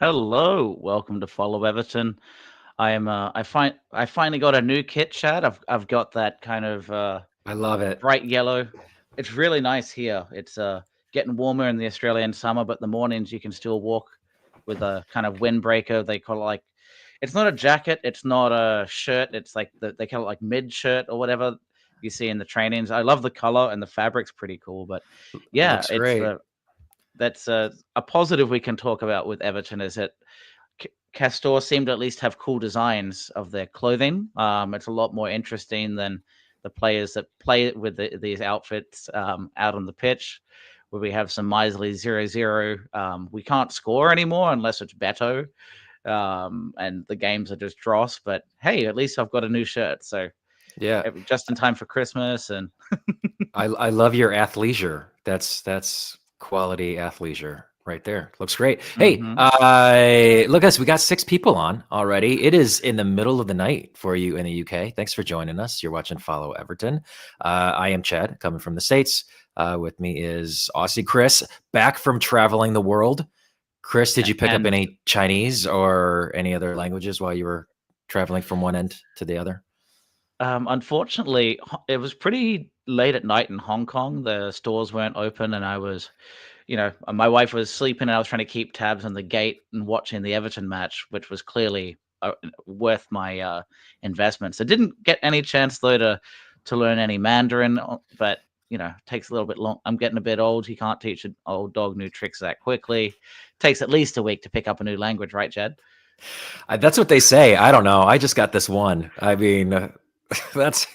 Hello, welcome to Follow Everton. I finally got a new kit, Chad. I've got that kind of I love it. bright yellow. It's really nice here. It's getting warmer in the Australian summer, but the mornings you can still walk with a kind of windbreaker. They call it like it's not a jacket, it's not a shirt. It's like they call it like mid shirt or whatever you see in the trainings. I love the color and the fabric's pretty cool, but yeah, Looks it's great. that's a positive we can talk about with Everton is that Castor seem to at least have cool designs of their clothing. It's a lot more interesting than the players that play with these outfits out on the pitch, where we have some miserly 0-0. We can't score anymore unless it's Beto, and the games are just dross. But hey, at least I've got a new shirt, so Yeah, just in time for Christmas. And I love your athleisure. That's quality athleisure right there. Looks great. Hey, Mhm. look at us. We got 6 people on already. It is in the middle of the night for you in the UK. Thanks for joining us. You're watching Follow Everton. I am Chad, coming from the States. With me is Aussie Chris, back from traveling the world. Chris, did you pick up and any Chinese or any other languages while you were traveling from one end to the other? Unfortunately, it was pretty late at night in Hong Kong. The stores weren't open, and I was, my wife was sleeping, and I was trying to keep tabs on the gate and watching the Everton match, which was clearly worth my investment. So didn't get any chance though to learn any Mandarin, but takes a little bit long. I'm getting a bit old. You can't teach an old dog new tricks that quickly. Takes at least a week to pick up a new language, right, Jed? That's what they say. I don't know. I just got this one. I mean, that's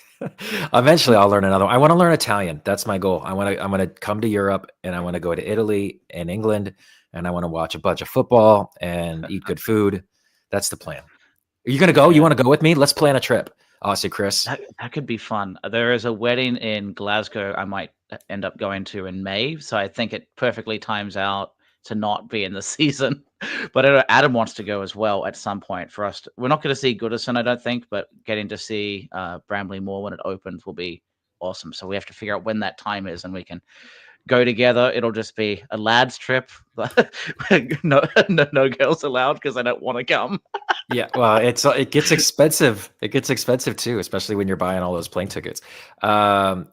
eventually I'll learn another one. I want to learn Italian. That's my goal. I'm going to come to Europe and I want to go to Italy and England and I want to watch a bunch of football and eat good food. That's the plan. Are you going to go? You Yeah. want to go with me? Let's plan a trip. Aussie Chris. That could be fun. There is a wedding in Glasgow I might end up going to in May, so I think it perfectly times out to not be in the season. But I know Adam wants to go as well at some point for us. We're not going to see Goodison, I don't think, but getting to see Bramley Moore when it opens will be awesome. So we have to figure out when that time is, and we can go together. It'll just be a lads trip. No girls allowed because I don't want to come. Yeah, well, it gets expensive. It gets expensive too, especially when you're buying all those plane tickets. I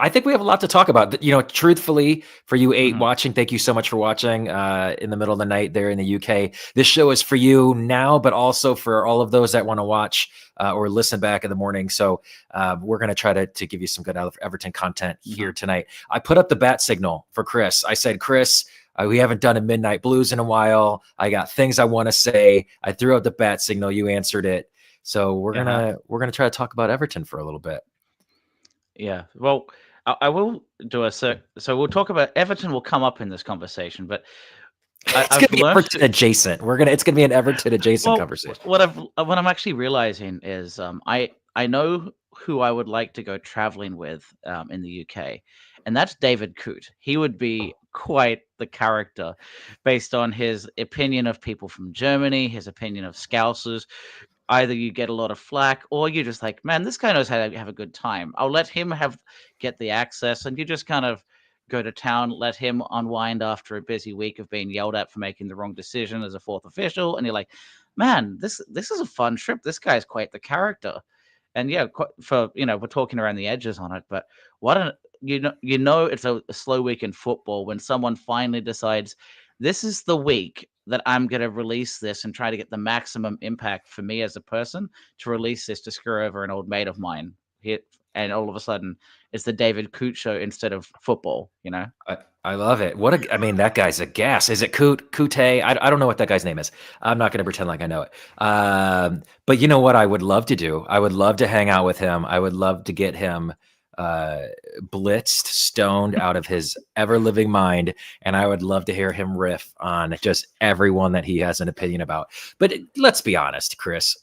think we have a lot to talk about. Truthfully, for you 8 Mhm. watching, thank you so much for watching in the middle of the night there in the UK. This show is for you now, but also for all of those that want to watch or listen back in the morning. So we're going to try to give you some good Everton content here tonight. I put up the bat signal for Chris. I said, Chris, we haven't done a Midnight Blues in a while. I got things I want to say. I threw out the bat signal. You answered it. So we're gonna try to talk about Everton for a little bit. Yeah. Well, I will do a sec. So we'll talk about Everton will come up in this conversation, but It's gonna I've be learned. Everton adjacent. It's gonna be an Everton adjacent Well, conversation. what I'm actually realizing is I know who I would like to go traveling with in the UK, and that's David Coote. He would be quite the character, based on his opinion of people from Germany, his opinion of Scousers. Either you get a lot of flack, or you're just like, man, this guy knows how to have a good time. I'll let him get the access, and you just kind of go to town, let him unwind after a busy week of being yelled at for making the wrong decision as a fourth official, and you're like, man, this is a fun trip. This guy's quite the character, and yeah, for we're talking around the edges on it, but what an it's a slow week in football when someone finally decides this is the week that I'm going to release this and try to get the maximum impact for me as a person to release this to screw over an old mate of mine. And all of a sudden, it's the David Coote show instead of football. I love it. I mean, that guy's a gas. Is it Coote? I don't know what that guy's name is. I'm not going to pretend like I know it. But you know what I would love to do? I would love to hang out with him. I would love to get him blitzed, stoned out of his ever living mind. And I would love to hear him riff on just everyone that he has an opinion about. But let's be honest, Chris.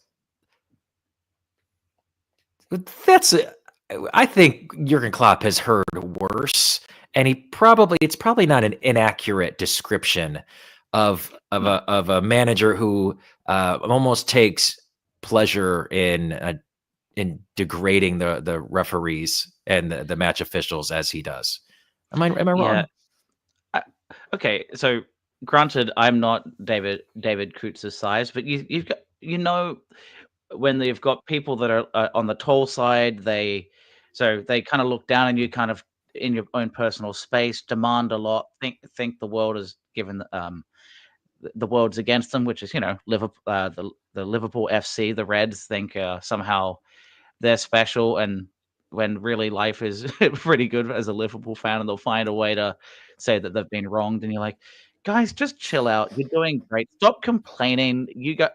I think Jurgen Klopp has heard worse, and it's probably not an inaccurate description of a manager who almost takes pleasure in degrading the referees and the match officials as he does. Am I Yeah. wrong? Okay. So granted, I'm not David Coots' size, but you've got when they've got people that are on the tall side, they kind of look down on you, kind of in your own personal space, demand a lot, think the world is given the world's against them, which is Liverpool, the Liverpool FC, the Reds think somehow they're special, and when really life is pretty good as a Liverpool fan, and they'll find a way to say that they've been wronged, and you're like, guys, just chill out. You're doing great. Stop complaining. You're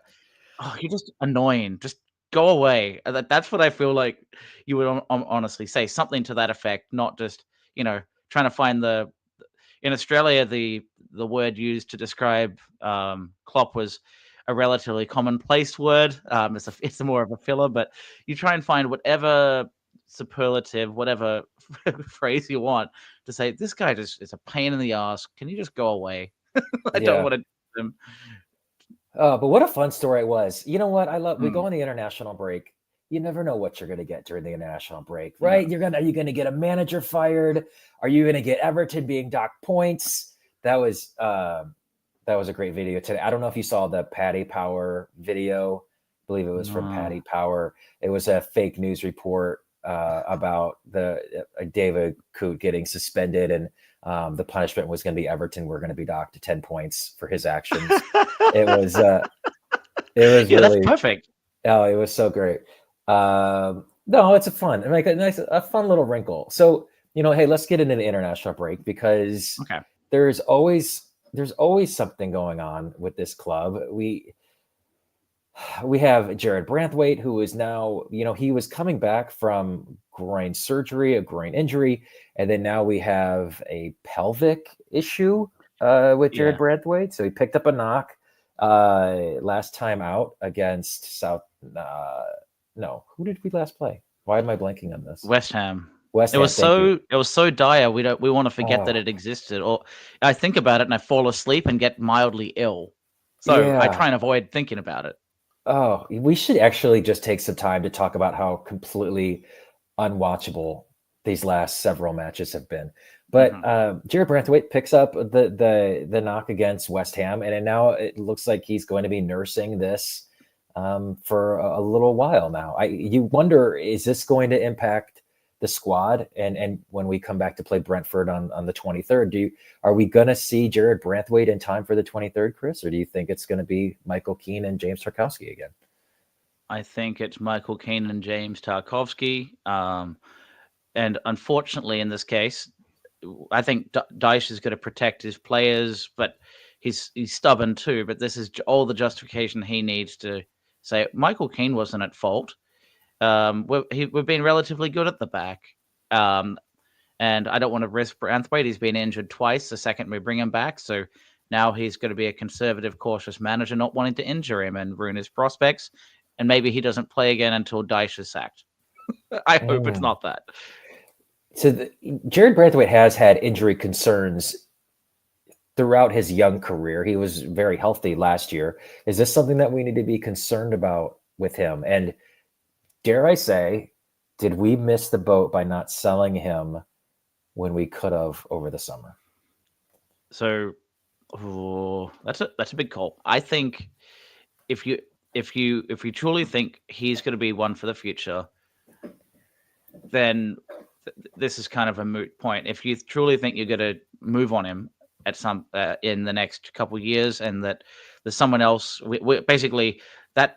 just annoying. Just go away. That's what I feel like you would honestly say, something to that effect, not just trying to find in Australia, the word used to describe Klopp was a relatively commonplace word. It's more of a filler, but you try and find whatever superlative, whatever phrase you want to say. This guy just is a pain in the ass. Can you just go away? I don't Yeah. want to do him. Oh, but what a fun story it was. You know what? We go Mm, on the international break. You never know what you're going to get during the international break, no. right? Are you going to get a manager fired? Are you going to get Everton being docked points? That was a great video today. I don't know if you saw the Paddy Power video. I believe it was from No. Paddy Power. It was a fake news report about the David Coote getting suspended, and the punishment was going to be Everton were going to be docked to 10 points for his actions. It was Yeah, that's really, perfect. oh, it was so great. No, it's a fun little wrinkle. So, hey, let's get into the international break because Okay. there's always something going on with this club. We have Jared Branthwaite, who is now, he was coming back from groin surgery, a groin injury, and then now we have a pelvic issue with Jared Yeah. Branthwaite. So he picked up a knock last time out against South. No, who did we last play? Why am I blanking on this? West Ham. West It Ham. was Thank you. so dire. We want to forget that Oh, it existed. Or I think about it and I fall asleep and get mildly ill. So I yeah. try and avoid thinking about it. Oh, we should actually just take some time to talk about how completely unwatchable these last several matches have been. But Hmm. Jared Branthwaite picks up the knock against West Ham, and now it looks like he's going to be nursing this for a little while now. You wonder, is this going to impact the squad? And when we come back to play Brentford on the 23rd, are we going to see Jared Branthwaite in time for the 23rd, Chris, or do you think it's going to be Michael Keane and James Tarkowski again? I think it's Michael Keane and James Tarkovsky. And unfortunately, in this case, I think Dyche is going to protect his players, but he's stubborn too. But this is all the justification he needs to say Michael Keane wasn't at fault. We've been relatively good at the back. Um, and I don't want to risk Branthwaite. He's been injured twice the second we bring him back. So now he's going to be a conservative, cautious manager, not wanting to injure him and ruin his prospects. And maybe he doesn't play again until Dyche is sacked. I hope it's Mm. not that. So Jared Branthwaite has had injury concerns throughout his young career. He was very healthy last year. Is this something that we need to be concerned about with him? And dare I say, did we miss the boat by not selling him when we could have over the summer? So that's a big call. I think if you if you truly think he's going to be one for the future, then this is kind of a moot point. If you truly think you're going to move on him at some in the next couple of years, and that there's someone else, we basically that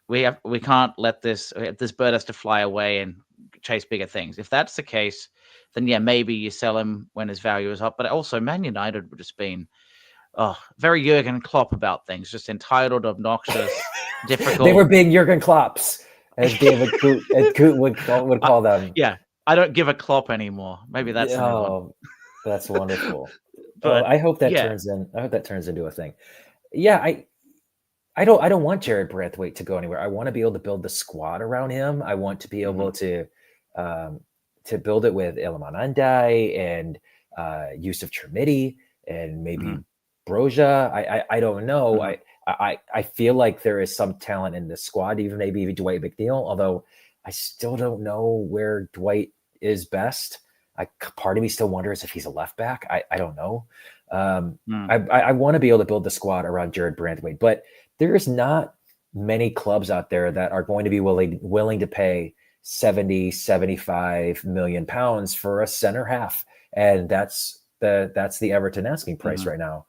we can't let this bird has to fly away and chase bigger things. If that's the case, then yeah, maybe you sell him when his value is up. But also, Man United would just been very Jurgen Klopp about things, just entitled, obnoxious, They were difficult. being Jurgen Klopps, as David Coote would I, call them. yeah, I don't give a Klopp anymore. Maybe that's the new one. Oh, that's wonderful. Oh, But I hope that yeah, turns in. I hope that turns into a thing. Yeah, I don't want Jared Branthwaite to go anywhere. I want to be able to build the squad around him. I want to be hmm able um, to build it with Iliman Andai and Yusuf Chermiti and maybe hmm Broja. I don't know. hmm I feel like there is some talent in this squad, maybe Dwight McNeil, although I still don't know where Dwight is best. Part of me still wonders if he's a left back. I don't know. I want to be able to build the squad around Jared Branthwaite, but there's not many clubs out there that are going to be willing to pay 70-75 million pounds for a center half. And that's the Everton asking price right now.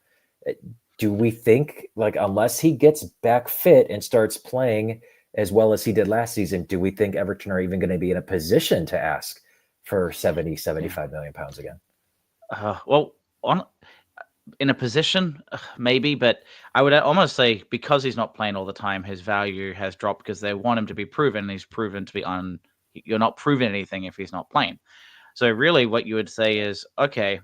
Do we think, like, unless he gets back fit and starts playing as well as he did last season, do we think Everton are even going to be in a position to ask for 70-75 million pounds again? Well, in a position, maybe, but I would almost say because he's not playing all the time, his value has dropped because they want him to be proven. And he's proven to be you're not proving anything if he's not playing. So really what you would say is, okay,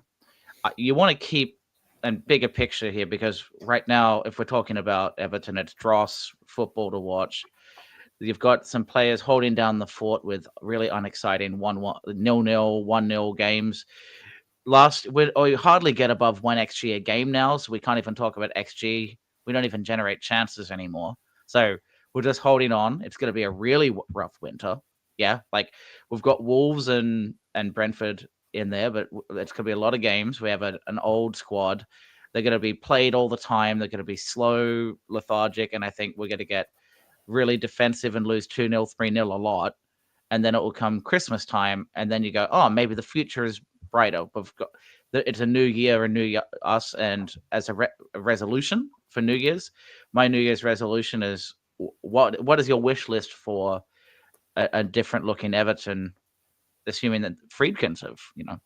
you want to keep a bigger picture here, because right now, if we're talking about Everton, it's dross football to watch. You've got some players holding down the fort with really unexciting 1-1, 0-0, 1-0 games. We hardly get above 1 XG a game now, so we can't even talk about XG. We don't even generate chances anymore. So we're just holding on. It's going to be a really rough winter. Yeah, like we've got Wolves and Brentford in there, but it's going to be a lot of games. We have an old squad. They're going to be played all the time. They're going to be slow, lethargic, and I think we're going to get really defensive and lose 2-0, 3-0 a lot. And then it will come Christmas time, and then you go, oh, maybe the future is brighter. It's a new year, us, and as a resolution for New Year's, my New Year's resolution is what is your wish list for a different looking Everton, assuming that Friedkins have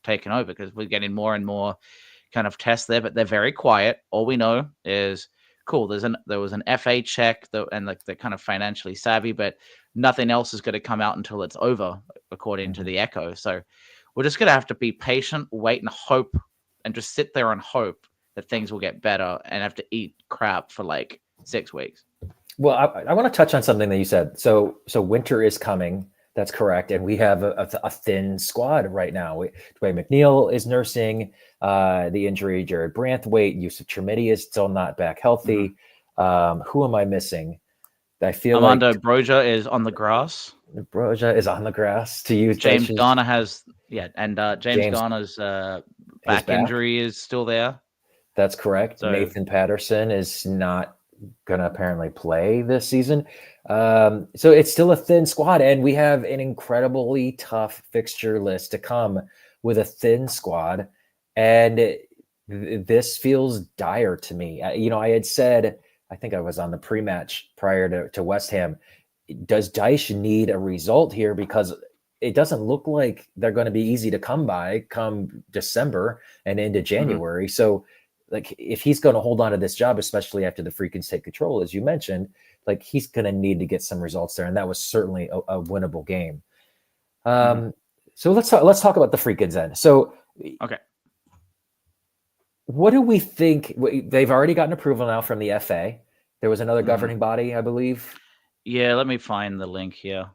taken over, because we're getting more and more kind of tests there, but they're very quiet. All we know is cool. There was an FA check, and like they're kind of financially savvy, but nothing else is going to come out until it's over, according to the Echo. So we're just going to have to be patient, wait, and hope, and just sit there and hope that things will get better, and have to eat crap for like 6 weeks. Well, I want to touch on something that you said. So winter is coming. That's correct. And we have a thin squad right now. Dwayne McNeil is nursing the injury. Jared Branthwaite, Yusuf Chermiti is still not back healthy. Who am I missing? I feel Armando Broja is on the grass. Broja is on the grass. To use James Garner has, and James Garner's back injury is still there. That's correct. So, Nathan Patterson is not going to apparently play this season. So it's still a thin squad, and we have an incredibly tough fixture list to come with a thin squad. And this feels dire to me. I had said, I think I was on the pre-match prior to West Ham, does Dyche need a result here? Because it doesn't look like they're going to be easy to come by come December and into January. So like, if he's going to hold on to this job, especially after the Freakins take control, as you mentioned, like, he's going to need to get some results there. And that was certainly a winnable game. So let's talk about the Freakins then. So, okay. What do we think? They've already gotten approval now from the FA. There was another governing body, I believe. Yeah, let me find the link here.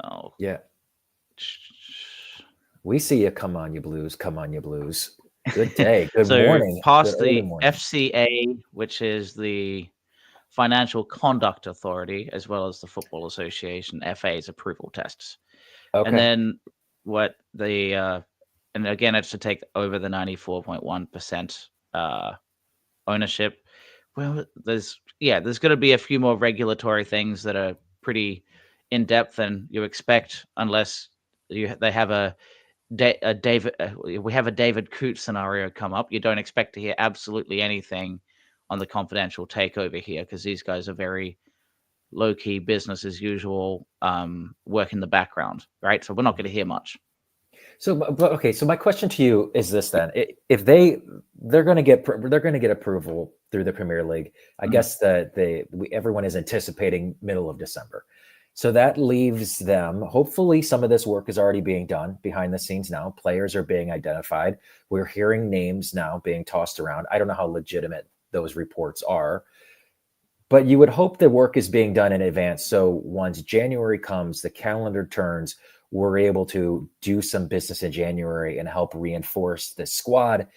Oh, yeah. We see you. Come on, you Blues. Come on, you Blues. Good day. Good morning. Past the FCA, which is the Financial Conduct Authority, as well as the Football Association, FA's approval tests. Okay. And then what and again, it's to take over the 94.1% ownership. Well, there's going to be a few more regulatory things that are pretty in depth than you expect, unless they have we have a David Coote scenario come up. You don't expect to hear absolutely anything on the confidential takeover here, because these guys are very low-key, business as usual, work in the background, right? So we're not going to hear much. So, okay. So my question to you is this then: if they're going to get approval through the Premier League, I guess that everyone is anticipating middle of December. So that leaves them. Hopefully, some of this work is already being done behind the scenes now. Players are being identified. We're hearing names now being tossed around. I don't know how legitimate those reports are, but you would hope the work is being done in advance. So once January comes, the calendar turns, we're able to do some business in January and help reinforce the squad.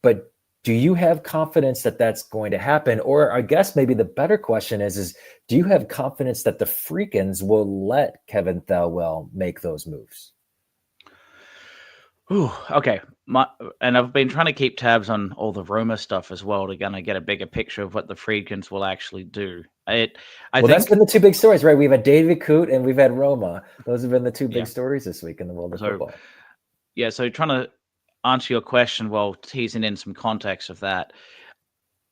But do you have confidence that that's going to happen? Or I guess maybe the better question is do you have confidence that the Freakins will let Kevin Thelwell make those moves? Ooh, okay. and I've been trying to keep tabs on all the Roma stuff as well to kind of get a bigger picture of what the Friedkins will actually do. I Well, think that's been the two big stories, right? We've had David Coote and we've had Roma. Those have been the two yeah. big stories this week in the world of So football. yeah, so trying to answer your question while teasing in some context of that.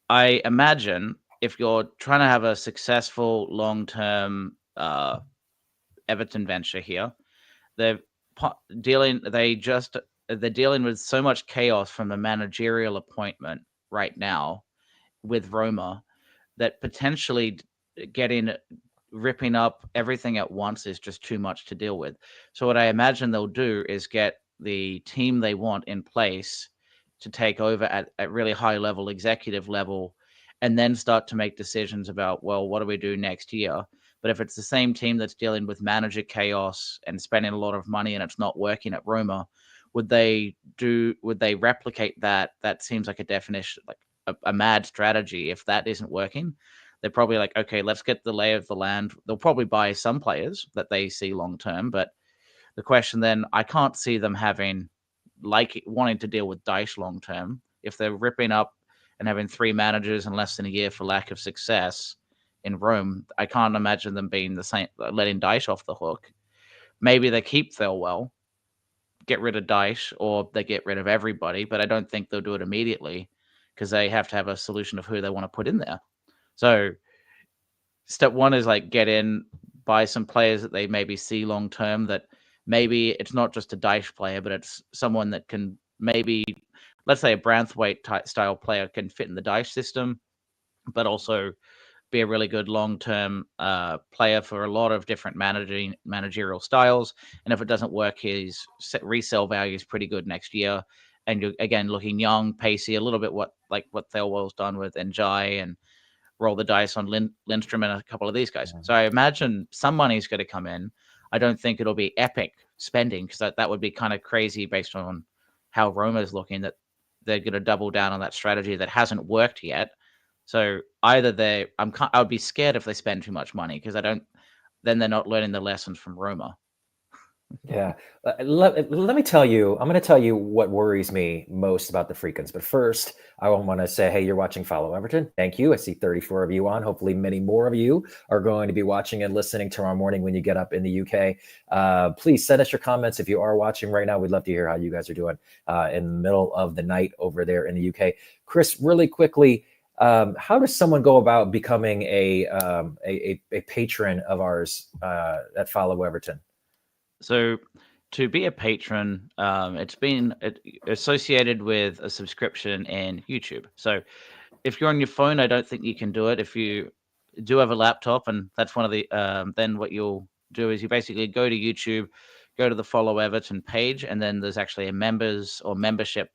I imagine if you're trying to have a successful long-term Everton venture here, they're they're dealing with so much chaos from the managerial appointment right now with Roma that potentially getting ripping up everything at once is just too much to deal with. So what I imagine they'll do is get the team they want in place to take over at really high level, executive level, and then start to make decisions about, well, what do we do next year? But if it's the same team that's dealing with manager chaos and spending a lot of money and it's not working at Roma, would they replicate that? That seems like a definition, like a mad strategy. If that isn't working, they're probably like, okay, let's get the lay of the land. They'll probably buy some players that they see long term. But the question then, I can't see them wanting to deal with Dyche long term. If they're ripping up and having 3 managers in less than a year for lack of success in Rome, I can't imagine them being the same, letting Dyche off the hook. Maybe they keep Thelwell, get rid of Dyche, or they get rid of everybody, but I don't think they'll do it immediately because they have to have a solution of who they want to put in there. So step one is like get in, buy some players that they maybe see long term, that maybe it's not just a Dyche player, but it's someone that can maybe, let's say a Branthwaite style player can fit in the Dyche system, but also be a really good long-term player for a lot of different managerial styles. And if it doesn't work, his resale value is pretty good next year. And you're again looking young, pacey, a little bit what Thelwell's done with Njai, and roll the dice on Lindstrom and a couple of these guys. So I imagine some money's going to come in. I don't think it'll be epic spending because that would be kind of crazy based on how Roma's looking, that they're going to double down on that strategy that hasn't worked yet. So either I would be scared if they spend too much money because then they're not learning the lessons from Roma. Yeah. Let me tell you, I'm going to tell you what worries me most about the Friedkins. But first, I want to say, hey, you're watching Follow Everton. Thank you. I see 34 of you on. Hopefully, many more of you are going to be watching and listening tomorrow morning when you get up in the UK. Please send us your comments if you are watching right now. We'd love to hear how you guys are doing in the middle of the night over there in the UK. Chris, really quickly, how does someone go about becoming a patron of ours at Follow Everton? So to be a patron, it's been associated with a subscription in YouTube. So if you're on your phone, I don't think you can do it. If you do have a laptop, and that's one of the, then what you'll do is you basically go to YouTube, go to the Follow Everton page, and then there's actually a members or membership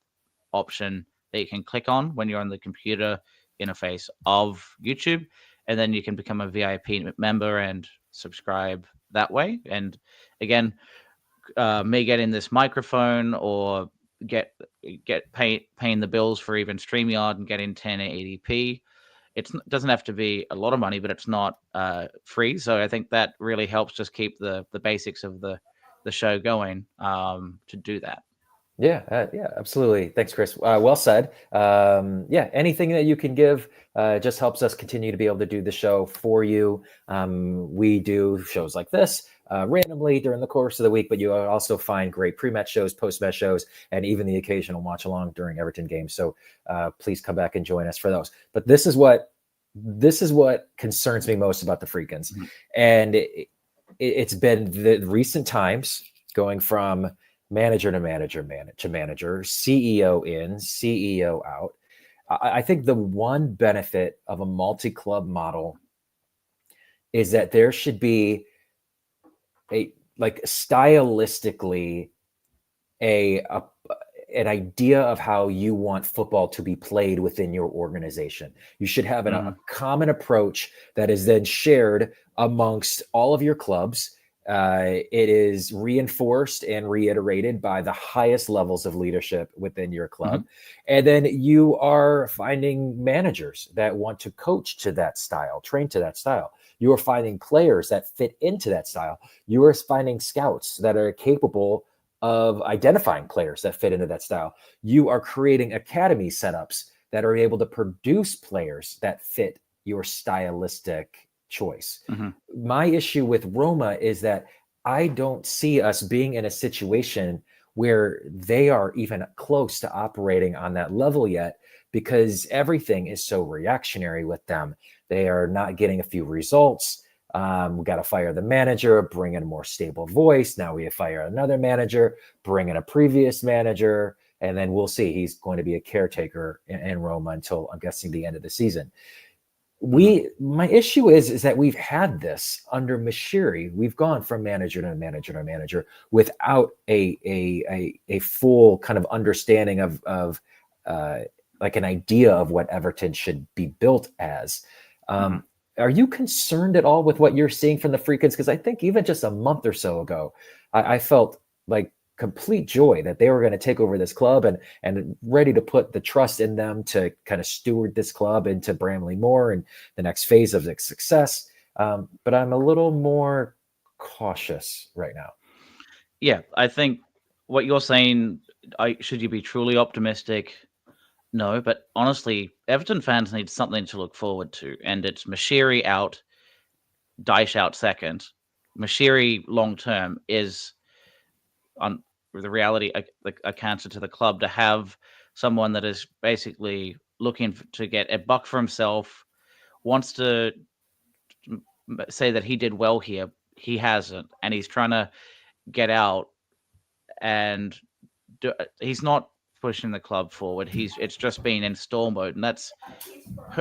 option that you can click on when you're on the computer interface of YouTube. And then you can become a VIP member and subscribe that way. And again, me getting this microphone or paying the bills for even StreamYard and getting 1080p. It doesn't have to be a lot of money, but it's not free. So I think that really helps just keep the basics of the show going to do that. Yeah, absolutely. Thanks, Chris. Well said. Anything that you can give just helps us continue to be able to do the show for you. We do shows like this randomly during the course of the week, but you also find great pre-match shows, post-match shows, and even the occasional watch along during Everton games. So please come back and join us for those. But this is what concerns me most about the Friedkins. Mm-hmm. And it's been the recent times going from manager to manager, CEO in, CEO out. I think the one benefit of a multi-club model is that there should be stylistically an idea of how you want football to be played within your organization. You should have a common approach that is then shared amongst all of your clubs. It is reinforced and reiterated by the highest levels of leadership within your club. Mm-hmm. And then you are finding managers that want to coach to that style, train to that style. You are finding players that fit into that style. You are finding scouts that are capable of identifying players that fit into that style. You are creating academy setups that are able to produce players that fit your stylistic choice. My issue with Roma is that I don't see us being in a situation where they are even close to operating on that level yet, because everything is so reactionary with them. They are not getting a few results. We got to fire the manager, bring in a more stable voice. Now we fire another manager, bring in a previous manager, and then we'll see. He's going to be a caretaker in Roma until, I'm guessing, the end of the season. My issue is that we've had this under Mashiri. We've gone from manager to manager to manager without a full kind of understanding of like an idea of what Everton should be built as. Are you concerned at all with what you're seeing from the Freakins? Because I think even just a month or so ago, I felt like complete joy that they were going to take over this club and ready to put the trust in them to kind of steward this club into Bramley Moore and the next phase of its success. But I'm a little more cautious right now. Yeah, I think what you're saying, should you be truly optimistic? No, but honestly, Everton fans need something to look forward to, and it's Mashiri out, Dyche out second. Mashiri long term is on the reality a cancer to the club. To have someone that is basically looking to get a buck for himself, wants to say that he did well here, he hasn't, and he's trying to get out, and he's not pushing the club forward. It's just been in stall mode, and that's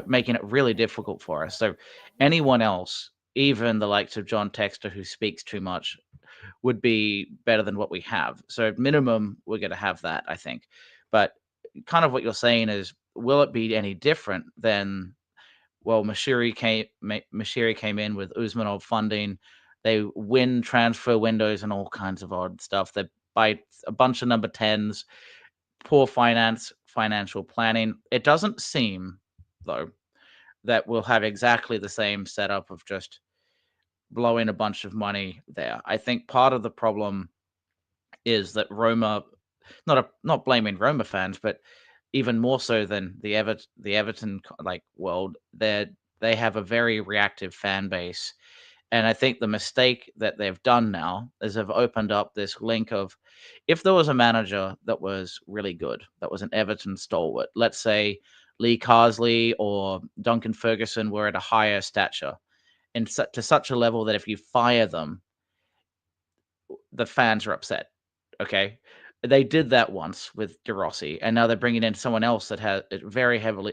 making it really difficult for us. So anyone else, even the likes of John Textor, who speaks too much, would be better than what we have. So at minimum, we're going to have that, I think. But kind of what you're saying is, will it be any different than, well, Mashiri came in with Usmanov funding. They win transfer windows and all kinds of odd stuff. They buy a bunch of number 10s, poor financial planning. It doesn't seem, though, that we'll have exactly the same setup of just blowing a bunch of money there. I think part of the problem is that Roma, not blaming Roma fans, but even more so than the Everton world, they have a very reactive fan base. And I think the mistake that they've done now is they've opened up this link of, if there was a manager that was really good, that was an Everton stalwart, let's say Lee Carsley or Duncan Ferguson were at a higher stature, and to such a level that if you fire them, the fans are upset. Okay. They did that once with De Rossi, and now they're bringing in someone else that has very heavily,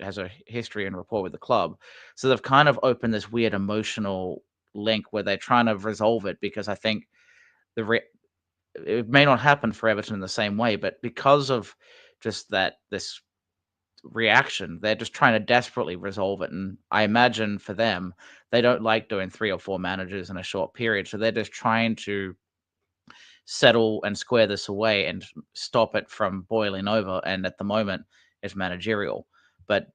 has a history and rapport with the club. So they've kind of opened this weird emotional link where they're trying to resolve it, because I think it may not happen for Everton in the same way, but because of just this reaction, they're just trying to desperately resolve it. And I imagine for them, they don't like doing 3 or 4 managers in a short period, so they're just trying to settle and square this away and stop it from boiling over. And at the moment, it's managerial. But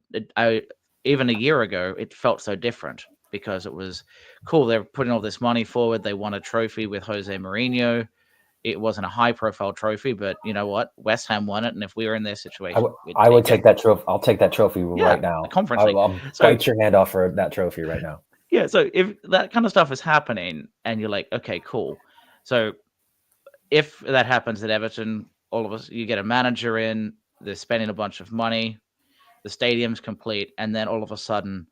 even a year ago, it felt so different, because it was cool. They're putting all this money forward. They won a trophy with Jose Mourinho. It wasn't a high-profile trophy, but you know what? West Ham won it, and if we were in their situation, I would take that trophy. I'll take that trophy right now. The Conference League. I'll bite your hand off for that trophy right now. Yeah, so if that kind of stuff is happening, and you're like, okay, cool. So if that happens at Everton, all of us, you get a manager in, they're spending a bunch of money, the stadium's complete, and then all of a sudden,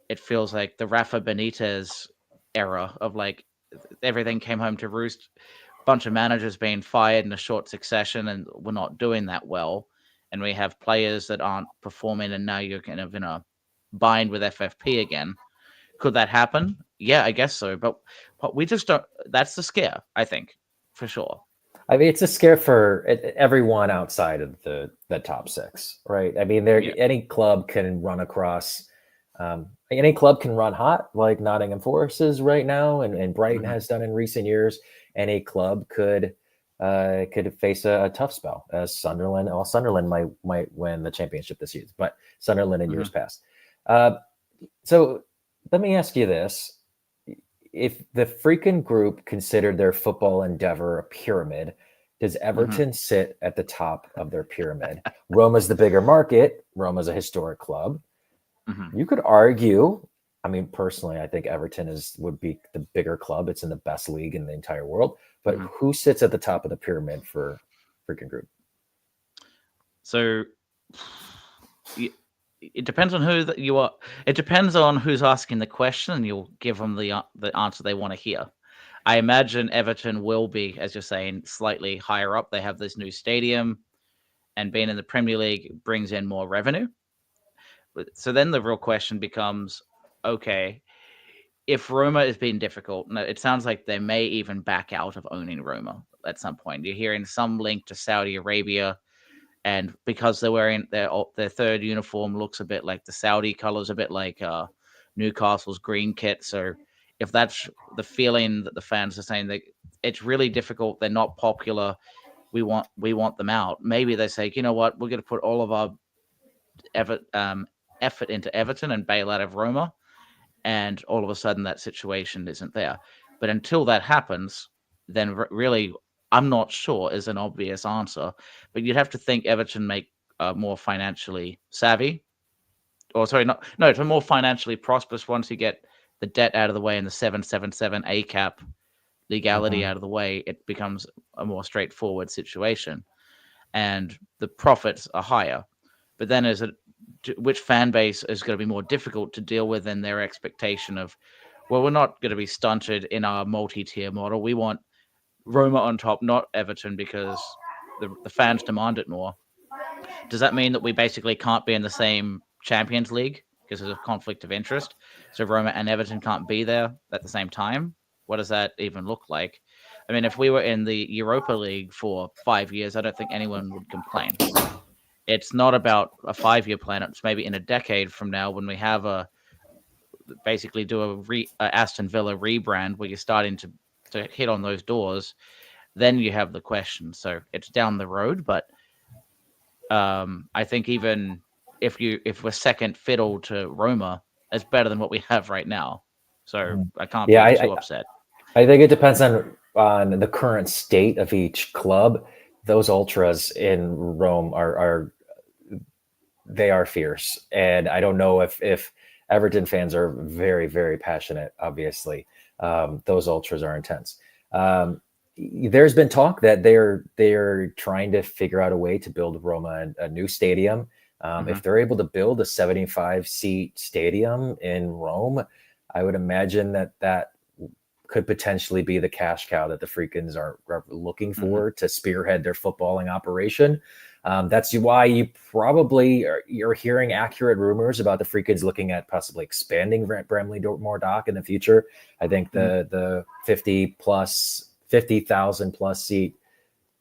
it feels like the Rafa Benitez era of everything came home to roost. Bunch of managers being fired in a short succession, and we're not doing that well. And we have players that aren't performing, and now you're kind of in a bind with FFP again. Could that happen? Yeah, I guess so. But we just don't. That's the scare, I think, for sure. I mean, it's a scare for everyone outside of the top 6, right? I mean, any club can run across. Any club can run hot, like Nottingham Forest is right now, and Brighton has done in recent years. Any club could face a tough spell, as Sunderland. Well, Sunderland might win the championship this year, but Sunderland in years past. So let me ask you this: if the freaking group considered their football endeavor a pyramid, does Mhm. Everton sit at the top of their pyramid? Roma's the bigger market. Roma's a historic club. Mhm. You could argue. I mean, personally, I think Everton would be the bigger club. It's in the best league in the entire world. But Mhm. who sits at the top of the pyramid for freaking group? So it depends on who that you are. It depends on who's asking the question, and you'll give them the answer they want to hear. I imagine Everton will be, as you're saying, slightly higher up. They have this new stadium, and being in the Premier League brings in more revenue. So then the real question becomes, okay, if Roma is being difficult, no, it sounds like they may even back out of owning Roma at some point. You're hearing some link to Saudi Arabia, and because they're wearing their third uniform looks a bit like the Saudi colors, a bit like Newcastle's green kit. So if that's the feeling that the fans are saying, that it's really difficult, they're not popular, we want them out. Maybe they say, you know what, we're going to put all of our effort, effort into Everton and bail out of Roma, and all of a sudden that situation isn't there. But until that happens, then really, I'm not sure is an obvious answer. But you'd have to think Everton make more financially savvy, or sorry, not no, to more financially prosperous once you get the debt out of the way and the 777 A cap legality Mhm. out of the way. It becomes a more straightforward situation, and the profits are higher. But then, which fan base is going to be more difficult to deal with in their expectation of, well, we're not going to be stunted in our multi-tier model. We want Roma on top, not Everton, because the fans demand it more. Does that mean that we basically can't be in the same Champions League because there's a conflict of interest? So Roma and Everton can't be there at the same time? What does that even look like? I mean, if we were in the Europa League for 5 years, I don't think anyone would complain. It's not about a 5 year plan. It's maybe in a decade from now when we have basically do a Aston Villa rebrand where you're starting to hit on those doors. Then you have the question. So it's down the road, but I think even if we're second fiddle to Roma, it's better than what we have right now. So Mhm. I can't Yeah, be too upset. I think it depends on the current state of each club. Those ultras in Rome are they are fierce, and I don't know if Everton fans are very passionate. Obviously, those ultras are intense. There's been talk that they're trying to figure out a way to build Roma a new stadium. Hmm. If they're able to build a 75 seat stadium in Rome, I would imagine that could potentially be the cash cow that the Freakins are looking Hmm. for to spearhead their footballing operation. That's why you're hearing accurate rumors about the Freakins looking at possibly expanding Bramley Moore Dock in the future. I think Hmm. the 50,000 plus seat.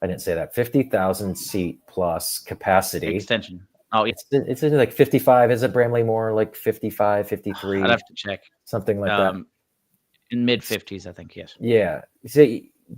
I didn't say that 50,000 seat plus capacity. Extension. Oh yeah, It's like 55. Is it Bramley Moore like 55, I'd 53, have to check. something like that? Um, in mid 50s, I think. Yes. Yeah. So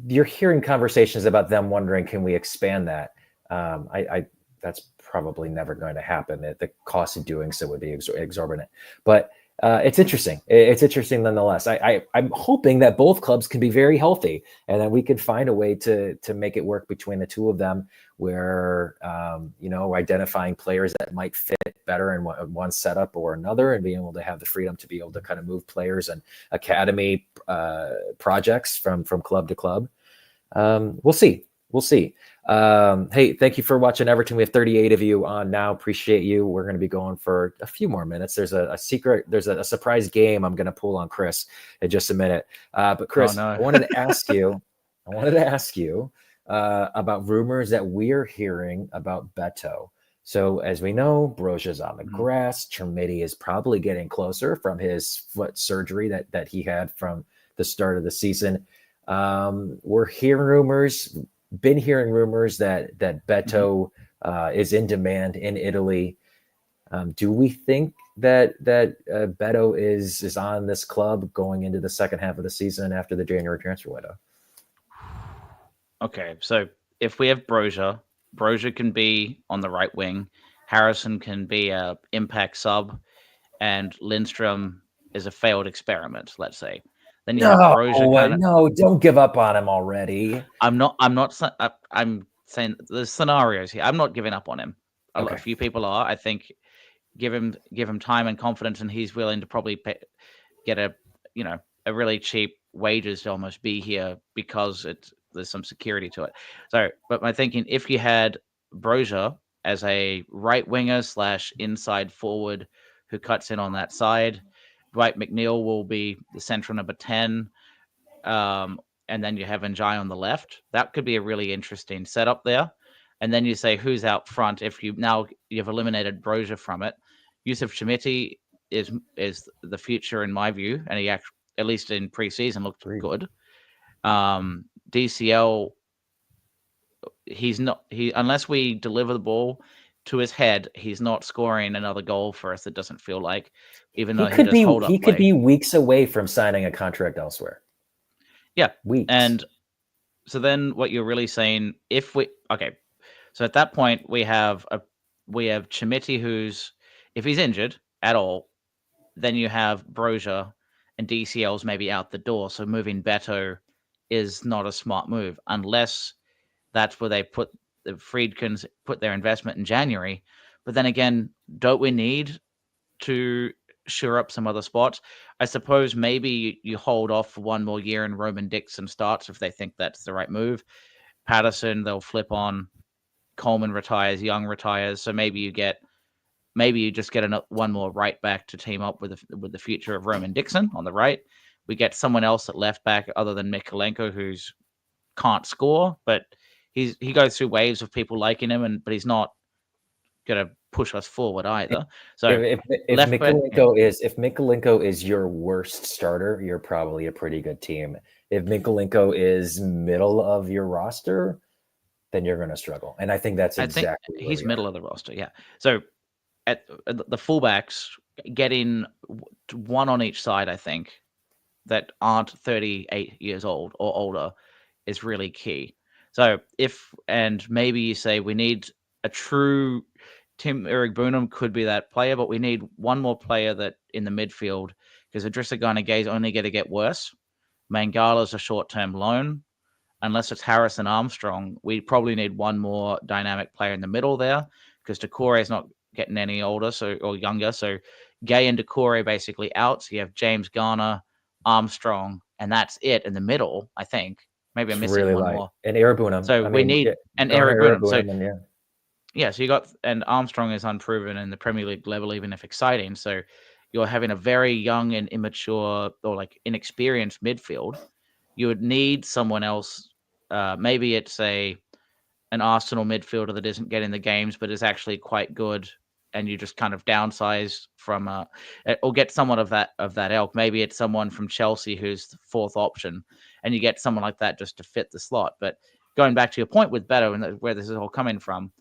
you're hearing conversations about them wondering, can we expand that? I that's probably never going to happen. The cost of doing so would be exorbitant. But it's interesting. It's interesting nonetheless. I'm hoping that both clubs can be very healthy, and that we could find a way to make it work between the two of them, where identifying players that might fit better in one setup or another, and being able to have the freedom to be able to kind of move players and academy projects from club to club. We'll see. We'll see. Hey, thank you for watching Everton. We have 38 of you on now. Appreciate you. We're going to be going for a few more minutes. There's a secret. There's a surprise game I'm going to pull on Chris in just a minute. But Oh Chris, no. I wanted to ask you. About rumors that we're hearing about Beto. So as we know, Broja's on the Mhm. grass. Chermiti is probably getting closer from his foot surgery that he had from the start of the season. We're been hearing rumors that Mhm. Beto is in demand in Italy. Do we think that Beto is on this club going into the second half of the season after the January transfer window? Okay, so if we have Broja can be on the right wing. Harrison can be a impact sub, and Lindstrom is a failed experiment, let's say. Then you have Brozier kind of. No, don't give up on him already. I'm not. I'm saying there's scenarios here. I'm not giving up on him. A few people are. I think give him time and confidence, and he's willing to probably get a really cheap wages to almost be here because there's some security to it. So, but my thinking, if you had Brozier as a right winger / inside forward who cuts in on that side, Dwight McNeil will be the central number 10. And then you have Njai on the left. That could be a really interesting setup there. And then you say who's out front. If you've eliminated Brozier from it, Yusuf Shamiti is the future in my view, and he at least in preseason looked good. DCL, he's not unless we deliver the ball to his head, he's not scoring another goal for us. It doesn't feel like, even though he could be weeks away from signing a contract elsewhere. Yeah, weeks. And so then what you're really saying, so at that point we have Chimiti, who's, if he's injured at all, then you have Brozier and DCL's maybe out the door. So moving Beto is not a smart move unless that's where they put the Friedkins put their investment in January. But then again, don't we need to shore up some other spots? I suppose maybe you hold off for one more year and Roman Dixon starts if they think that's the right move. Patterson, they'll flip on. Coleman retires, Young retires. So maybe you just get one more right back to team up with the future of Roman Dixon on the right. We get someone else at left back other than Mikolenko, who's can't score, but he goes through waves of people liking him, but he's not going to push us forward either. So if Mikolenko is your worst starter, you're probably a pretty good team. If Mikolenko is middle of your roster, then you're going to struggle. And I think that's exactly he's middle of the roster. Yeah. So at the fullbacks, getting one on each side, I think, that aren't 38 years old or older is really key. So maybe you say we need a true Tim Eric Boonham could be that player, but we need one more player that in the midfield, because Idrissa Gana Gueye is only going to get worse. Mangala's a short-term loan. Unless it's Harrison Armstrong, we probably need one more dynamic player in the middle there, because Decore is not getting any older or younger. So Gueye and Decore basically out. So you have James Garner, Armstrong, and that's it in the middle, I think. Maybe I'm missing one more. And Arabunam. So we need an Arabunam. So so you got, and Armstrong is unproven in the Premier League level, even if exciting. So you're having a very young and immature or like inexperienced midfield. You would need someone else. Maybe it's an Arsenal midfielder that isn't getting the games, but is actually quite good, and you just kind of downsize from or get someone of that ilk. Maybe it's someone from Chelsea who's the fourth option, and you get someone like that just to fit the slot. But going back to your point with Beto and where this is all coming from,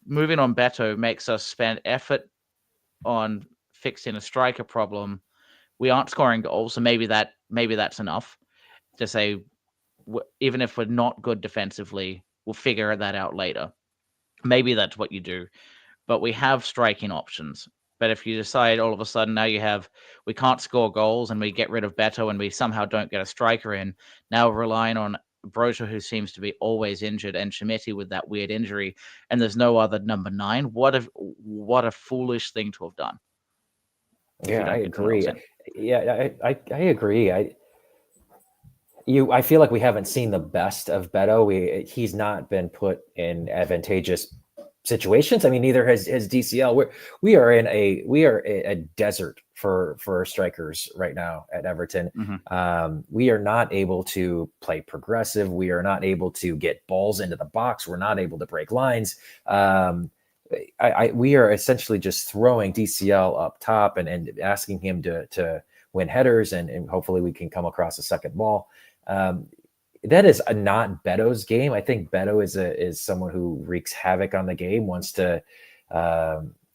moving on Beto makes us spend effort on fixing a striker problem. We aren't scoring goals, so maybe that's enough to say, even if we're not good defensively, we'll figure that out later. Maybe that's what you do. But we have striking options. But if you decide all of a sudden now we can't score goals and we get rid of Beto and we somehow don't get a striker in, now we're relying on Brozier, who seems to be always injured, and Chimiti with that weird injury, and there's no other number 9. What a foolish thing to have done. Yeah, I agree. Yeah, I agree. I feel like we haven't seen the best of Beto. He's not been put in advantageous situations. I mean, neither has DCL. We are a desert for strikers right now at Everton. Mm-hmm. We are not able to play progressive. We are not able to get balls into the box. We're not able to break lines. We are essentially just throwing DCL up top and asking him to win headers, and hopefully we can come across a second ball. That is not Beto's game. I think Beto is someone who wreaks havoc on the game, wants to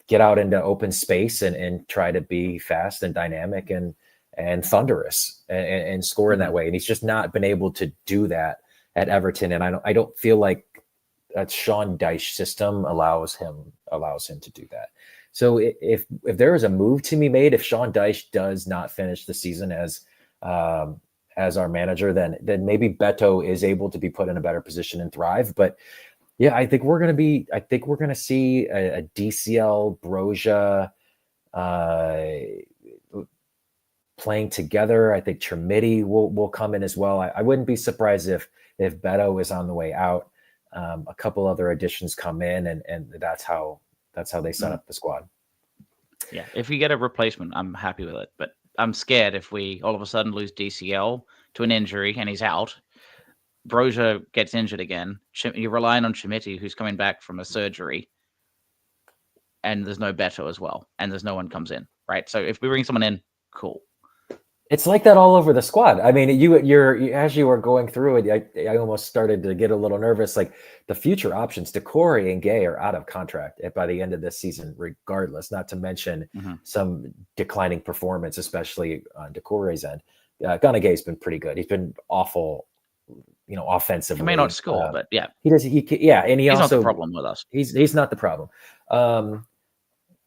get out into open space and try to be fast and dynamic and thunderous and score in that way. And he's just not been able to do that at Everton. And I don't feel like a Sean Dyche system allows him to do that. So if there is a move to be made, if Sean Dyche does not finish the season as our manager, then maybe Beto is able to be put in a better position and thrive. But yeah, I think we're gonna see a DCL Broja playing together. I think Trimiti will come in as well. I wouldn't be surprised if Beto is on the way out. A couple other additions come in, and that's how they set up the squad. Yeah, if we get a replacement, I'm happy with it. But I'm scared if we all of a sudden lose DCL to an injury and he's out. Broja gets injured again. You're relying on Trimiti, who's coming back from a surgery, and there's no Beto as well, and there's no one comes in, right? So if we bring someone in, cool. It's like that all over the squad. I mean, you're as you were going through it, I almost started to get a little nervous. Like the future options, Decore and Gay are out of contract by the end of this season, regardless. Not to mention some declining performance, especially on Decore's end. Ghana Gay's been pretty good. He's been awful, offensively. He may not score, but yeah, he does. And he's also not the problem with us. He's not the problem.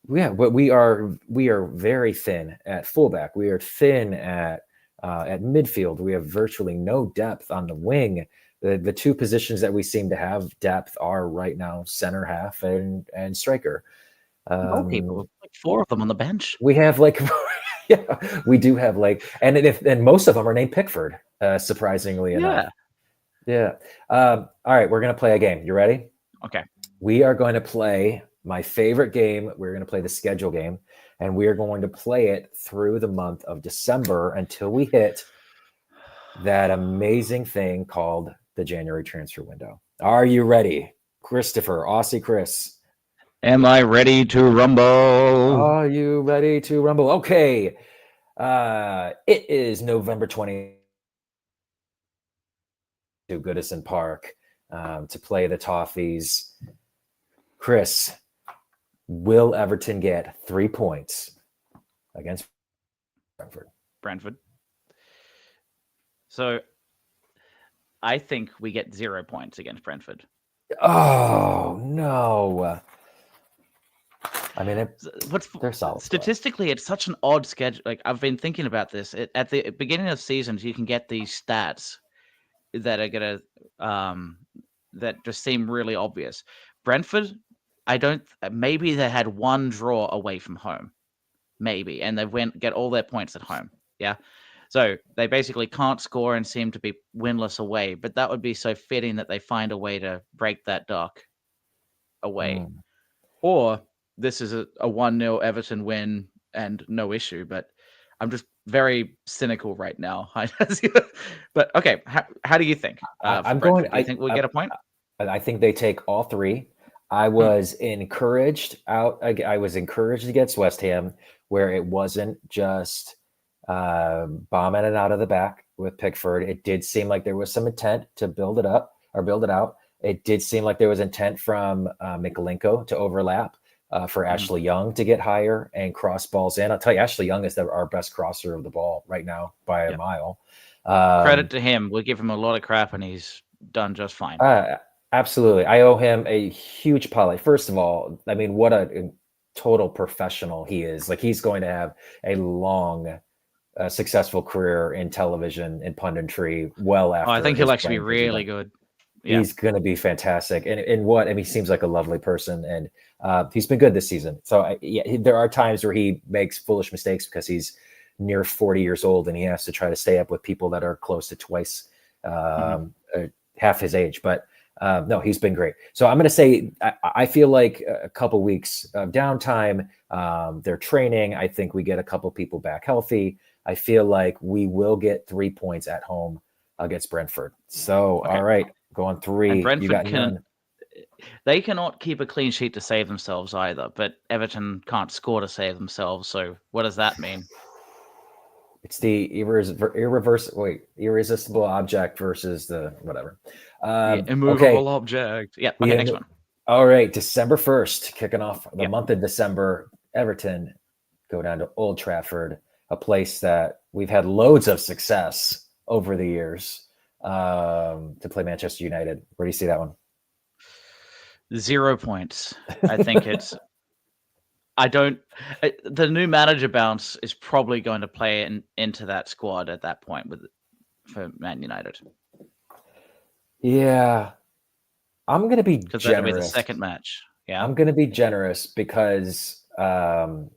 Yeah, but we are very thin at fullback. We are thin at midfield. We have virtually no depth on the wing. The two positions that we seem to have depth are right now center half and striker. People, like 4 of them on the bench. We have yeah, we do have and most of them are named Pickford. Surprisingly enough. Yeah. All right, we're gonna play a game. You ready? Okay. We are going to play my favorite game. We're going to play the schedule game, and we are going to play it through the month of December until we hit that amazing thing called the January transfer window. Are you ready, Christopher Aussie Chris? Am I ready to rumble? Are you ready to rumble? Okay. It is November 20th to Goodison Park to play the Toffees. Chris, will Everton get 3 points against Brentford. So I think we get 0 points against Brentford. Oh, no. I mean, they're solid. Statistically, it's such an odd schedule. Like, I've been thinking about this. At the beginning of seasons, you can get these stats that are going to that just seem really obvious. Brentford, maybe they had 1 draw away from home, maybe, and they get all their points at home. Yeah, so they basically can't score and seem to be winless away. But that would be so fitting that they find a way to break that duck away, or this is a 1-0 Everton win and no issue. But I'm just very cynical right now. But okay, how do you think? I'm going. Do you think we'll get a point? I think they take all 3. I was encouraged I was encouraged against West Ham, where it wasn't just bombing it out of the back with Pickford. It did seem like there was some intent to build it up or build it out. It did seem like there was intent from Mikalenko to overlap for Ashley Young to get higher and cross balls in. I'll tell you, Ashley Young is our best crosser of the ball right now by a mile. Credit to him. We give him a lot of crap, and he's done just fine. Absolutely. I owe him a huge apology. First of all, I mean, what a total professional he is. Like, he's going to have a long, successful career in television and punditry well after. I think he'll actually be really good. Yeah. He's going to be fantastic. And he seems like a lovely person, and he's been good this season. So there are times where he makes foolish mistakes because he's near 40 years old and he has to try to stay up with people that are close to twice half his age. But no, he's been great. So I'm going to say I feel like a couple weeks of downtime. They're training. I think we get a couple people back healthy. I feel like we will get 3 points at home against Brentford. So, all right, going 3. And Brentford they cannot keep a clean sheet to save themselves either, but Everton can't score to save themselves. So what does that mean? It's the irresistible object versus the whatever. Immovable object. Yeah. Okay, next one. All right, December 1st, kicking off the month of December. Everton go down to Old Trafford, a place that we've had loads of success over the years, to play Manchester United. Where do you see that one? 0 points. I think it's I don't. The new manager bounce is probably going to play into that squad at that point for Man United. Yeah, I'm gonna be Because that'll be the generous. second match. Yeah. I'm gonna be generous because I'm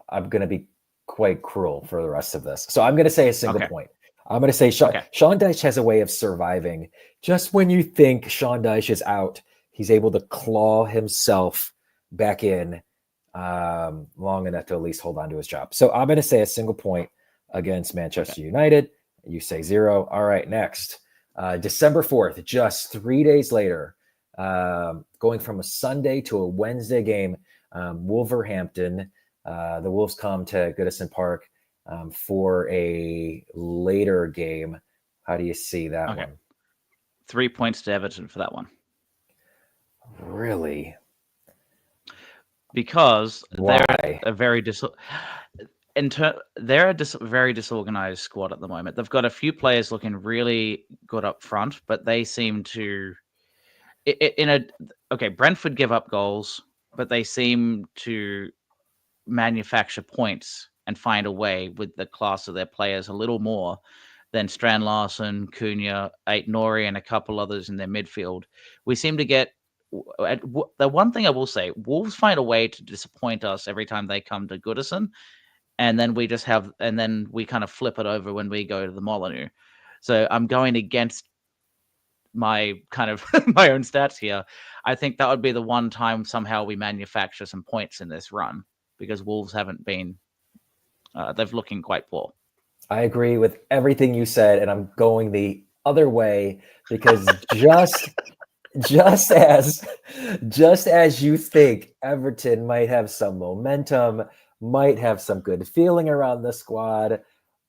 gonna be quite cruel for the rest of this. So I'm gonna say a single Okay. point. I'm gonna say Okay. Sean Dyche has a way of surviving. Just when you think Sean Dyche is out, he's able to claw himself back in long enough to at least hold on to his job. So I'm gonna say a single point against Manchester United. You say 0. All right, next. December 4th, just 3 days later, going from a Sunday to a Wednesday game, Wolverhampton. The Wolves come to Goodison Park for a later game. How do you see that one? 3 points to Everton for that one. Really? Because Why? they're a very they're a very disorganized squad at the moment. They've got a few players looking really good up front, but they seem to Brentford give up goals, but they seem to manufacture points and find a way with the class of their players a little more than Strand Larson, Cunha, Ait-Nouri, and a couple others in their midfield. We seem to get the one thing I will say: Wolves find a way to disappoint us every time they come to Goodison, and then we kind of flip it over when we go to the Molineux. So I'm going against my kind of my own stats here. I think that would be the one time somehow we manufacture some points in this run because Wolves haven't been they've looking quite poor. I agree with everything you said, and I'm going the other way because just as you think Everton might have some momentum, might have some good feeling around the squad,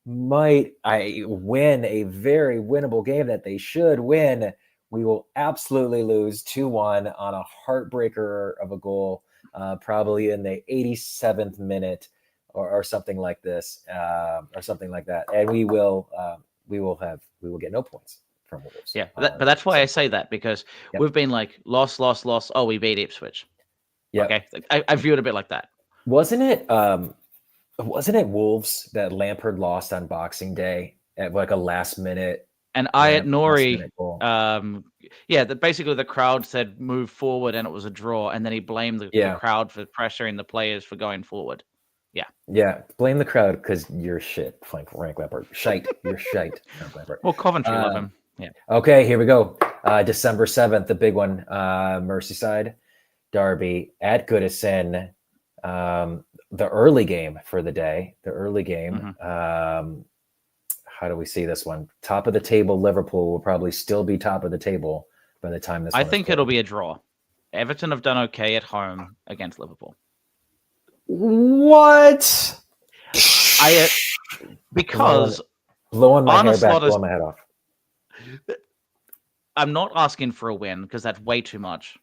might win a very winnable game that they should win, we will absolutely lose 2-1 on a heartbreaker of a goal, probably in the 87th minute or something like this, or something like that, and we will get no points from Wolves. Yeah, but that's why I say that, because we've been like lost. Oh, we beat Ipswich. Yeah. Okay, I view it a bit like that. Wasn't it Wolves that Lampard lost on Boxing Day at like a last minute? And Ait-Nouri, basically the crowd said move forward, and it was a draw, and then he blamed the crowd for pressuring the players for going forward. Yeah, blame the crowd because you're shit, Frank Lampard. Shite, you're shite, Frank Lampard. Well, Coventry love him. Yeah. Okay, here we go. December 7th, the big one, Merseyside derby at Goodison. The early game for the day. The early game. Mm-hmm. How do we see this one? Top of the table, Liverpool will probably still be top of the table by the time this. I think it'll be a draw. Everton have done okay at home against Liverpool. What? Because blowing my hair back, blowing my head off. I'm not asking for a win because that's way too much.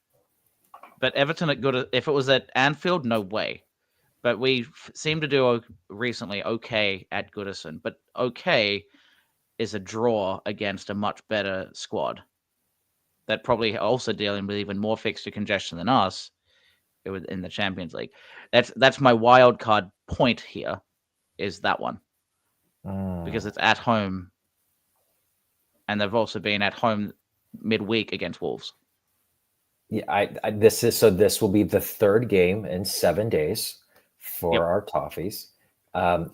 But Everton if it was at Anfield, no way. But we seem to do recently okay at Goodison. But okay is a draw against a much better squad that probably also dealing with even more fixture congestion than us in the Champions League. That's my wild card point here, is that one. Because it's at home, and they've also been at home midweek against Wolves. Yeah, this will be the third game in 7 days for our Toffees.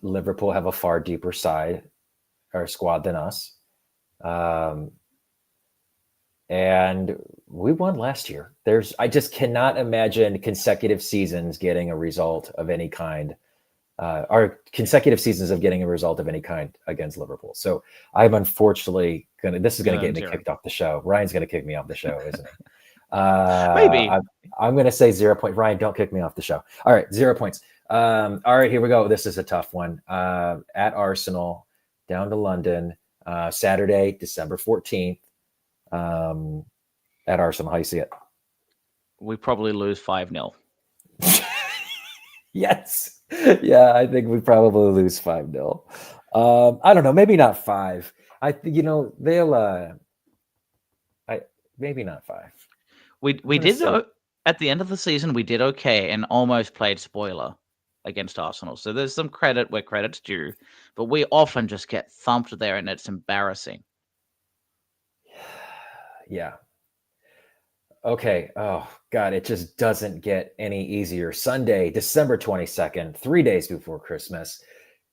Liverpool have a far deeper squad than us. And we won last year. I just cannot imagine consecutive seasons getting a result of any kind, or consecutive seasons of getting a result of any kind against Liverpool. So I'm unfortunately this is going to get me kicked off the show. Ryan's going to kick me off the show, isn't he? Maybe. I'm going to say 0 point. Ryan, don't kick me off the show. All right, 0 points. All right, here we go. This is a tough one. At Arsenal, down to London, Saturday, December 14th. At Arsenal, how you see it? We probably lose 5-0. Yes. Yeah, I think we probably lose 5-0. I don't know, maybe not 5. They'll maybe not 5. We did at the end of the season, we did okay and almost played spoiler against Arsenal. So there's some credit where credit's due, but we often just get thumped there, and it's embarrassing. Yeah. Okay. Oh, God, it just doesn't get any easier. Sunday, December 22nd, 3 days before Christmas,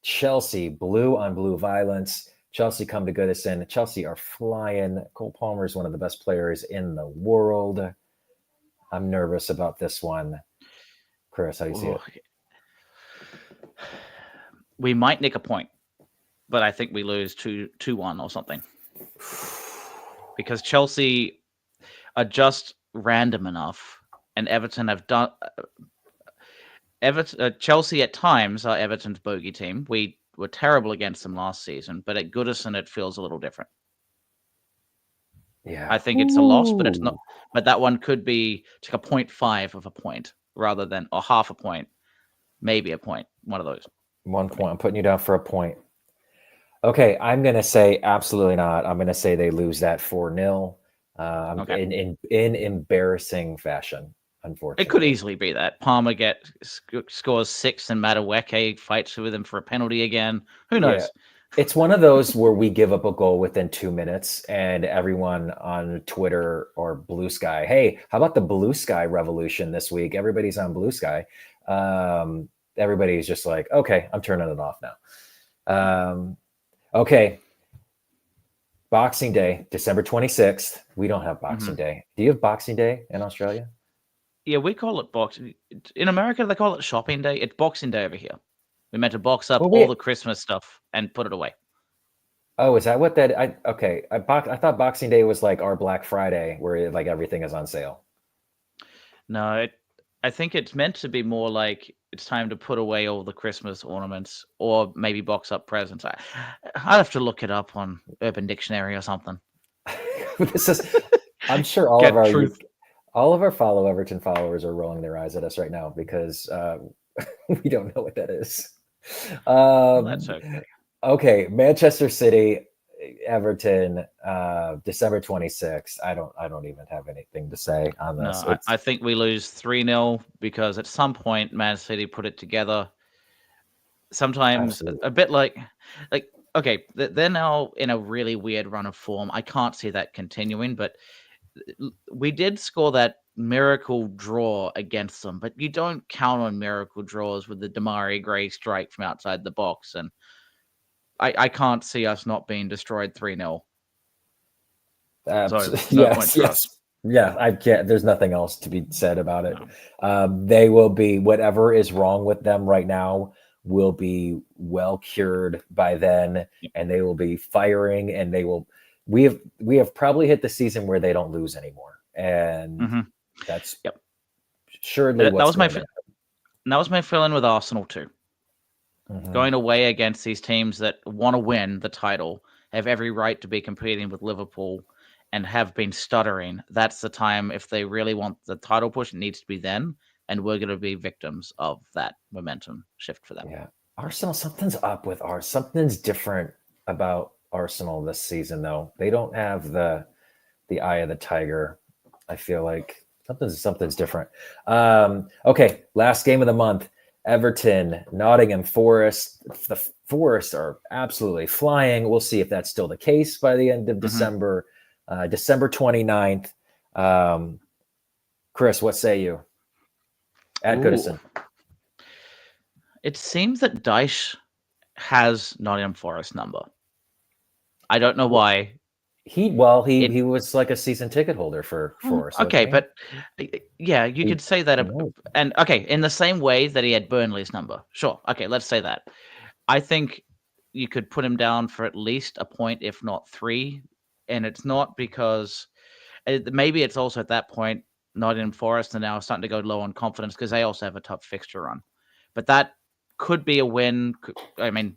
Chelsea, blue on blue violence. Chelsea come to Goodison. Chelsea are flying. Cole Palmer is one of the best players in the world. I'm nervous about this one. Chris, how do you see it? We might nick a point, but I think we lose 2-1 or something. Because Chelsea are just random enough, and Everton have done. Chelsea at times are Everton's bogey team. We were terrible against them last season, but at Goodison it feels a little different. Yeah, I think it's a loss, but it's not. But that one could be like a 0.5 of a point rather than or half a point, maybe a point. One of those. 1 point. I'm putting you down for a point. Okay, I'm going to say absolutely not. I'm going to say they lose that 4-0 in embarrassing fashion, unfortunately. It could easily be that. Palmer scores 6 and Madueke fights with him for a penalty again. Who knows? Yeah. It's one of those where we give up a goal within 2 minutes and everyone on Twitter or Blue Sky, hey, how about the Blue Sky revolution this week? Everybody's on Blue Sky. Everybody's just like, okay, I'm turning it off now. Okay. Boxing Day, December 26th. We don't have Boxing Day. Do you have Boxing Day in Australia? Yeah, we call it Boxing. In America, they call it Shopping Day. It's Boxing Day over here. We meant to box up all the Christmas stuff and put it away. Oh, is that what that? I thought Boxing Day was like our Black Friday, where like everything is on sale. No, I think it's meant to be more like it's time to put away all the Christmas ornaments, or maybe box up presents. I'll have to look it up on Urban Dictionary or something. I'm sure all of our Follow Everton followers are rolling their eyes at us right now because we don't know what that is. That's okay. Okay, Manchester City, Everton, December 26th. I don't even have anything to say on this. No, I think we lose 3-0 because at some point Man City put it together. Sometimes a bit like okay, they're now in a really weird run of form. I can't see that continuing, but we did score that miracle draw against them, but you don't count on miracle draws with the Damari Gray strike from outside the box, and I can't see us not being destroyed 3-0. Yes. Yeah, I can't. There's nothing else to be said about it. No. They will be, whatever is wrong with them right now will be well cured by then, and they will be firing, and we have probably hit the season where they don't lose anymore, and that's surely what's going to happen. That was my feeling with Arsenal too. Going away against these teams that want to win the title, have every right to be competing with Liverpool, and have been stuttering. That's the time, if they really want the title push, it needs to be then, and we're going to be victims of that momentum shift for them. Yeah, Arsenal, something's up with something's different about Arsenal this season, though. They don't have the eye of the tiger. I feel like something's different. Okay, last game of the month. Everton, Nottingham Forest. The Forest are absolutely flying. We'll see if that's still the case by the end of December. December 29th. Chris, what say you? At Goodison. It seems that Dyche has Nottingham Forest number. I don't know why. He was like a season ticket holder for Forest. Okay, but yeah, you could say that. And okay, in the same way that he had Burnley's number. Sure. Okay, let's say that. I think you could put him down for at least a point, if not 3. And it's not because maybe it's also at that point Nottingham Forest are now starting to go low on confidence because they also have a tough fixture run. But that could be a win. I mean,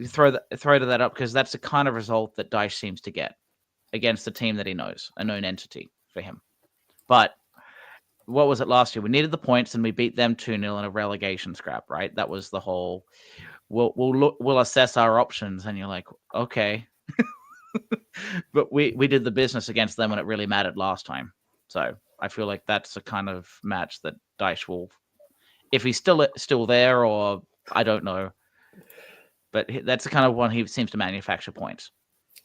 throw that up because that's the kind of result that Dyche seems to get against the team that he knows, a known entity for him. But what was it last year? We needed the points and we beat them 2-0 in a relegation scrap, right? That was the whole. We'll assess our options, and you're like, okay, but we did the business against them when it really mattered last time. So I feel like that's the kind of match that Dyche will If he's still there, or I don't know, but that's the kind of one he seems to manufacture points.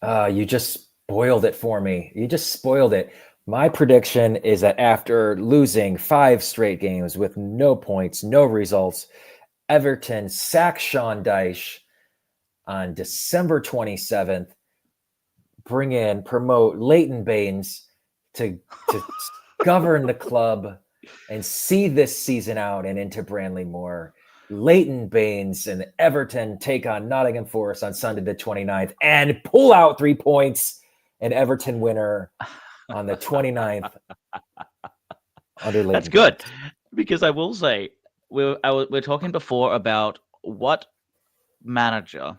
You just spoiled it for me. You just spoiled it. My prediction is that after losing 5 straight games with no points, no results, Everton sack Sean Dyche on December 27th, promote Leighton Baines to govern the club and see this season out and into Branley Moore. Leighton Baines and Everton take on Nottingham Forest on Sunday the 29th and pull out 3 points. An Everton winner on the 29th under Leighton. That's good, because I will say we're talking before about what manager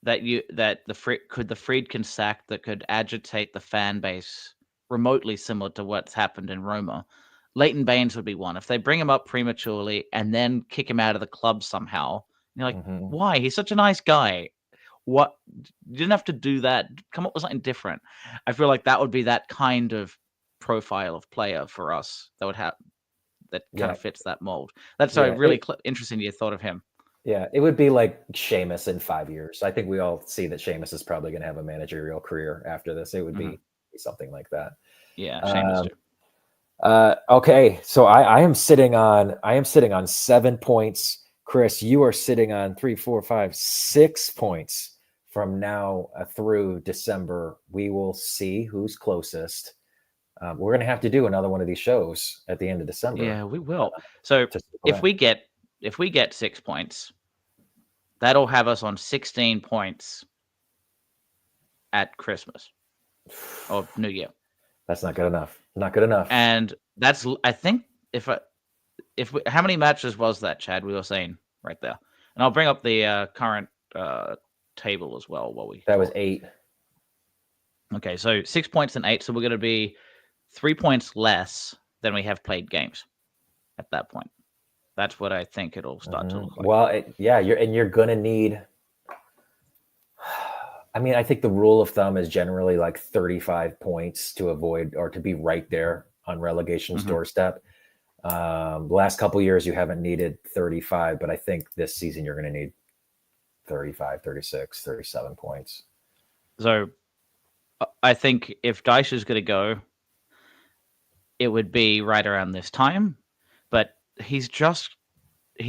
that the Friedkin sack that could agitate the fan base remotely similar to what's happened in Roma. Leighton Baines would be one. If they bring him up prematurely and then kick him out of the club somehow, you're like, why? He's such a nice guy. What? You didn't have to do that. Come up with something different. I feel like that would be that kind of profile of player for us that would have that kind of fits that mold. That's really interesting you thought of him. Yeah, it would be like Seamus in 5 years. I think we all see that Seamus is probably going to have a managerial career after this. It would be something like that. Yeah, Seamus too. Okay, so I am sitting on 7 points. Chris, you are sitting on 3, 4, 5, 6 points from now through December. We will see who's closest. We're going to have to do another one of these shows at the end of December. Yeah, we will. So if we get 6 points, that'll have us on 16 points at Christmas or New Year. That's not good enough. Not good enough. And that's, I think, how many matches was that, Chad? We were saying right there. And I'll bring up the current table as well while we. That was 8. Okay, so 6 points and 8. So we're going to be 3 points less than we have played games at that point. That's what I think it'll start to look like. Well, you're going to need. I mean, I think the rule of thumb is generally like 35 points to avoid or to be right there on relegation's doorstep. The last couple of years, you haven't needed 35, but I think this season you're going to need 35, 36, 37 points. So I think if Dyche is going to go, it would be right around this time. But he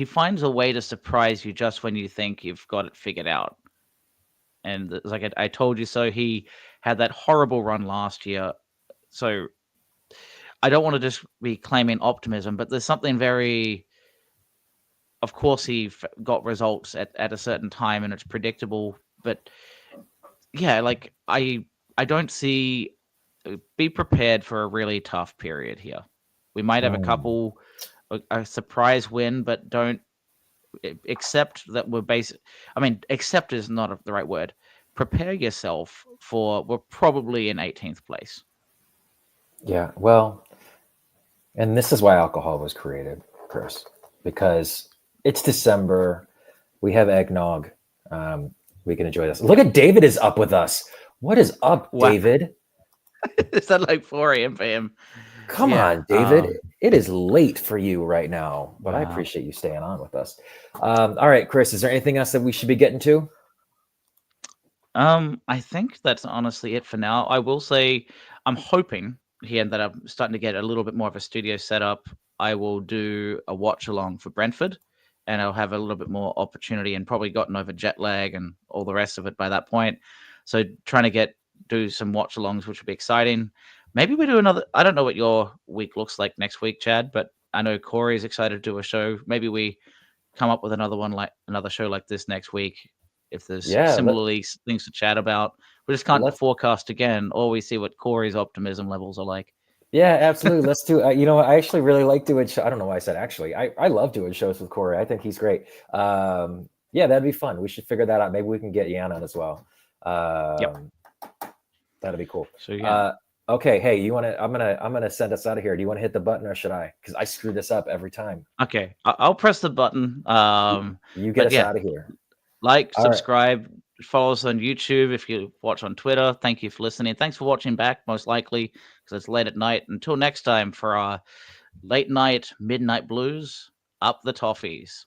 finds a way to surprise you just when you think you've got it figured out. And like I told you so, he had that horrible run last year. So I don't want to just be claiming optimism, but there's something very. Of course, he got results at a certain time, and it's predictable. But yeah, like I don't see. Be prepared for a really tough period here. We might have a surprise win, but don't accept that we're basic. I mean, accept is not the right word. Prepare yourself for we're probably in 18th place. Yeah, well, and this is why alcohol was created, Chris, because it's December. We have eggnog. We can enjoy this. Look at David is up with us. What is up, David? Is that like 4 a.m. for him? Come on, David. It is late for you right now, but I appreciate you staying on with us. All right, Chris, is there anything else that we should be getting to? I think that's honestly it for now. I will say I'm hoping here that I'm starting to get a little bit more of a studio setup. I will do a watch along for Brentford, and I'll have a little bit more opportunity and probably gotten over jet lag and all the rest of it by that point. So trying to do some watch alongs, which would be exciting. Maybe we do another. I don't know what your week looks like next week, Chad, but I know Corey's excited to do a show. Maybe we come up with another show like this next week. If there's similarly things to chat about, we just can't forecast again, or we see what Corey's optimism levels are like. Yeah, absolutely. Let's do. I actually really like doing. I don't know why I said actually. I love doing shows with Corey. I think he's great. Yeah, that'd be fun. We should figure that out. Maybe we can get Yan on as well. That'd be cool. So yeah. Okay. Hey, you want to? I'm gonna send us out of here. Do you want to hit the button or should I? Because I screw this up every time. Okay, I'll press the button. You get us out of here. Like, subscribe, follow us on YouTube. If you watch on Twitter, thank you for listening. Thanks for watching back, most likely, because it's late at night. Until next time for our late night midnight blues. Up the toffees.